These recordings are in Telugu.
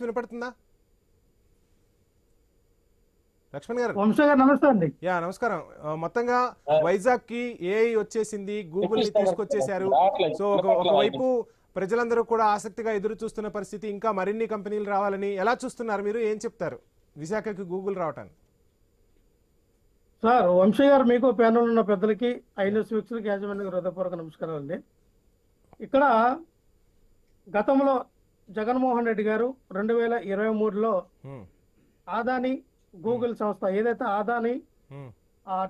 వినపడుతుందా లక్ష్మణ్ గారు? వంశీ గారు నమస్తే అండి. యా నమస్కారం. మొత్తంగా వైజాగ్ కి ఏఐ వచ్చేసింది, గూగుల్ ని తీసుకొచ్చేశారు. సో ఒకవైపు ప్రజలందరూ కూడా ఆసక్తిగా ఎదురు చూస్తున్న పరిస్థితి, ఇంకా మరిన్ని కంపెనీలు రావాలని ఎలా చూస్తున్నారు మీరు? ఏం చెప్తారు విశాఖకి గూగుల్ రావటాన్ని? సార్ వంశీ గారు, మీకు ప్యానల్ ఉన్న పెద్దలకి ఐన్యూస్ వీక్షకులకి యాజమాన్య హృదయపూర్వక నమస్కారాలు అండి. ఇక్కడ గతంలో జగన్మోహన్ రెడ్డి గారు 2023లో ఆదాని గూగుల్ సంస్థ ఏదైతే ఆదాని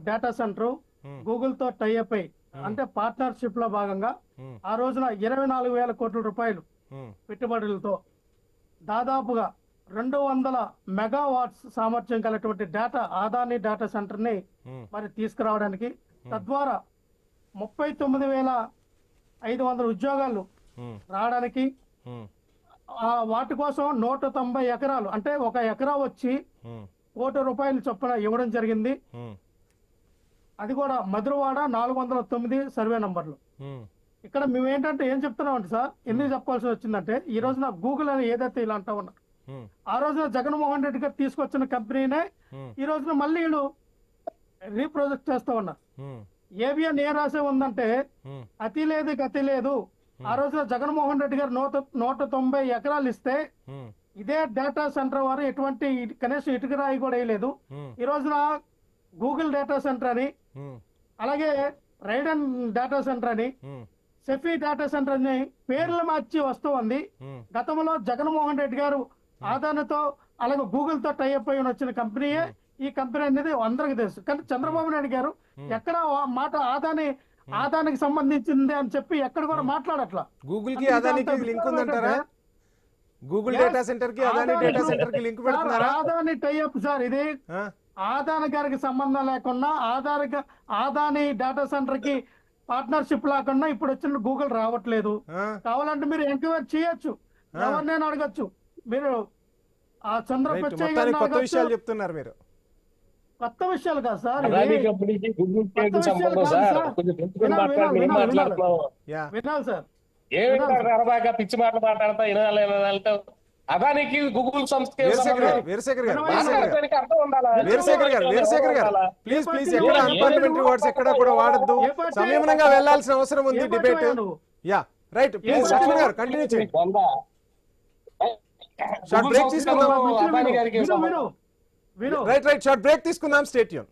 డేటా సెంటర్ గూగుల్ తో టైఅప్ అయి అంటే పార్ట్నర్షిప్ లో భాగంగా ఆ రోజున 24,000 కోట్ల రూపాయలు పెట్టుబడులతో దాదాపుగా 200 మెగావాట్స్ సామర్థ్యం కలిగినటువంటి ఆదాని డేటా సెంటర్ ని మరి తీసుకురావడానికి, తద్వారా 39,500 ఉద్యోగాలు రావడానికి, వాటి కోసం 190 ఎకరాలు అంటే ఒక ఎకరా వచ్చి ₹1,00,00,000 చొప్పున ఇవ్వడం జరిగింది. అది కూడా మధురవాడ 409 సర్వే నంబర్లు. ఇక్కడ మేము ఏంటంటే ఏం చెప్తున్నామంటే సార్, ఎందుకు చెప్పాల్సి వచ్చిందంటే ఈ రోజున గూగుల్ అని ఏదైతే ఇలా అంటా ఉన్నారు, ఆ రోజున జగన్మోహన్ రెడ్డి గారు తీసుకొచ్చిన కంపెనీనే ఈ రోజున మళ్ళీ వీళ్ళు రీప్రొజెక్ట్ చేస్తూ ఉన్నారు. ఏబిఎన్ ఏ రాసే ఉందంటే అతి లేదు గతి లేదు. ఆ రోజున జగన్మోహన్ రెడ్డి గారు 190 ఎకరాలు ఇస్తే ఇదే డేటా సెంటర్ వారు ఎటువంటి కనీసం ఇటుక రాయి కూడా వేయలేదు. ఈ రోజున గూగుల్ డేటా సెంటర్ అని, అలాగే రైడన్ డేటా సెంటర్ అని, సెఫీ డేటా సెంటర్ అని పేర్లు మార్చి వస్తూ ఉంది. గతంలో జగన్మోహన్ రెడ్డి గారు ఆదానితో అలాగే గూగుల్ తో టైఅప్ అయి వచ్చిన కంపెనీయే ఈ కంపెనీ అనేది అందరికి తెలుసు. కానీ చంద్రబాబు నాయుడు గారు ఎక్కడ మాట ఆదానికి సంబంధించింది అని చెప్పి ఎక్కడ కూడా మాట్లాడట్లా. గూగుల్ కి ఆదానికి లింక్ ఉందంటారా? గూగుల్ డేటా సెంటర్ కి అదాని డేటా సెంటర్ కి లింక్ పెడుతున్నారా? ఆదాని టైఅప్ సార్, ఇది ఆదాని గారికి సంబంధం లేకుండా ఆదాని డేటా సెంటర్ కి పార్ట్నర్షిప్ లేకుండా ఇప్పుడు వచ్చిన గూగుల్ రావట్లేదు. కావాలంటే మీరు ఎంక్వైరీ చేయొచ్చు, ఎవరినైనా అడగచ్చు. మీరు ఆ చంద్రపిచ్చయ్య కొత్త విషయాలు చెప్తున్నారు మీరు. కొత్త విషయాలు కాదు సార్, వినాలి సార్. పిచ్చి మాటలు మాట్లాడతా అదానికి గూగుల్ సంస్థ ఎక్కడ కూడా వాడద్దు, సంయమనంగా వెళ్లాల్సిన అవసరం ఉంది debate. Yeah right, please Lakshman గారు కంటిన్యూ చేయండి. షార్ట్ బ్రేక్ తీసుకుందాం. రైట్ షార్ట్ బ్రేక్ తీసుకుందాం. Stay tune.